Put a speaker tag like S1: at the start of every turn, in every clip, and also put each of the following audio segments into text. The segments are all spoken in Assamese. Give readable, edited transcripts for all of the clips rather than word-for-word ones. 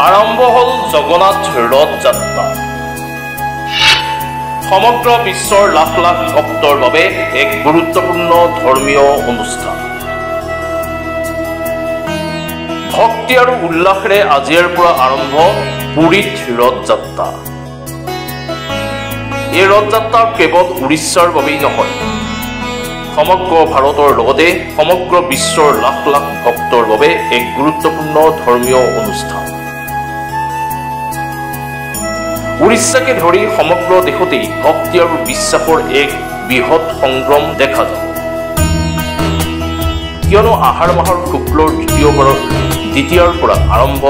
S1: আৰম্ভ হ'ল জগন্নাথ ৰথ যাত্ৰা। সমগ্ৰ বিশ্বৰ লাখ লাখ ভক্তৰ বাবে এক গুৰুত্বপূৰ্ণ ধৰ্মীয় অনুষ্ঠান। ভক্তি আৰু উল্লাসেৰে আজিৰ পৰা আৰম্ভ পুৰীত ৰথ যাত্ৰা। এই ৰথ যাত্ৰা কেৱল উৰিষ্যাৰ বাবেই নহয়, সমগ্ৰ ভাৰতৰ লগতে সমগ্ৰ বিশ্বৰ লাখ লাখ ভক্তৰ বাবে এক গুৰুত্বপূৰ্ণ ধৰ্মীয় অনুষ্ঠান। উৰিষ্যাকে ধৰি সমগ্ৰ দেশতেই ভক্তি আৰু বিশ্বাসৰ এক বৃহৎ সংগ্ৰাম দেখা যাব। কিয়নো আহাৰ মাহৰ শুক্লৰ দ্বিতীয়াৰ পৰা আৰম্ভ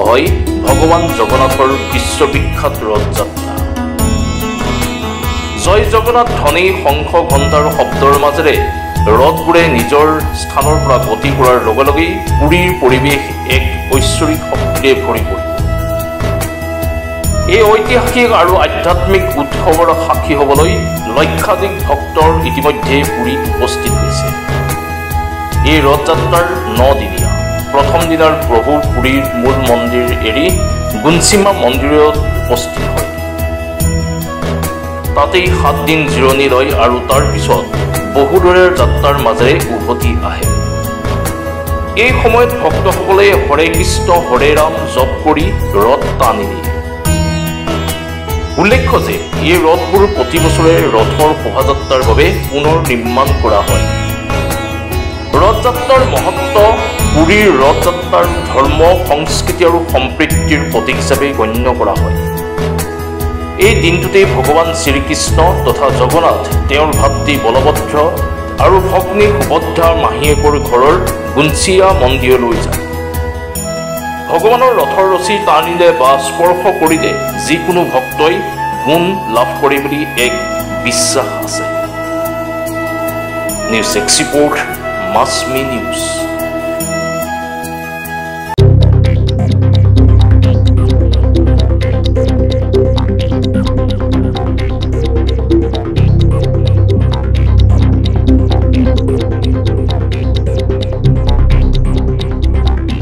S1: হয় ভগৱান জগন্নাথৰ বিশ্ববিখ্যাত ৰথ যাত্ৰা। জয় জগন্নাথ ধ্বনি শংখ ঘণ্টাৰ শব্দৰ মাজেৰে ৰথবোৰে নিজৰ স্থানৰ পৰা গতি কৰাৰ লগে লগেই পুৰীৰ পৰিৱেশ এক ঐশ্বৰিক শক্তিৰে ভৰি পৰিব। এই ঐতিহাসিক আৰু আধ্যাত্মিক উৎসৱৰ সাক্ষী হ'বলৈ লক্ষাধিক ভক্তৰ ইতিমধ্যে পুৰীত উপস্থিত হৈছে। এই ৰথযাত্ৰাৰ 9 দিনীয়া প্ৰথম দিনাৰ প্ৰভু পুৰীৰ মূল মন্দিৰ এৰি গুঞ্চিমা মন্দিৰত উপস্থিত হয়। তাতেই 7 দিন জিৰণি লয় আৰু তাৰ পিছত বহুদূৰৰ যাত্ৰাৰ মাজেৰে উভতি আহে। এই সময়ত ভক্তসকলে হৰে কৃষ্ণ হৰে ৰাম জপ কৰি ৰথ টানি নিয়ে। উল্লেখ্য যে এই ৰথবোৰ প্ৰতি বছৰে ৰথৰ শোভাযাত্ৰাৰ বাবে পুনৰ নিৰ্মাণ কৰা হয়। ৰথযাত্ৰাৰ মহত্ব পুৰীৰ ৰথযাত্ৰাৰ ধৰ্ম সংস্কৃতি আৰু সম্প্ৰীতিৰ প্ৰতীক হিচাপে গণ্য কৰা হয়। এই দিনটোতেই ভগৱান শ্ৰীকৃষ্ণ তথা জগন্নাথ তেওঁৰ ভাতৃ বলভদ্ৰ আৰু ভগ্নী সুভদ্ৰা মাহীয়েকৰ ঘৰৰ গুঞ্চিয়া মন্দিৰলৈ যায়। ভগৱানৰ ৰথৰ ৰছী টানিলে বা স্পৰ্শ কৰিলে যিকোনো ভক্তই গুণ লাভ কৰে বুলি এক বিশ্বাস আছে। নিউজ এক্সিপোৰ্ট মাছমি নিউজ।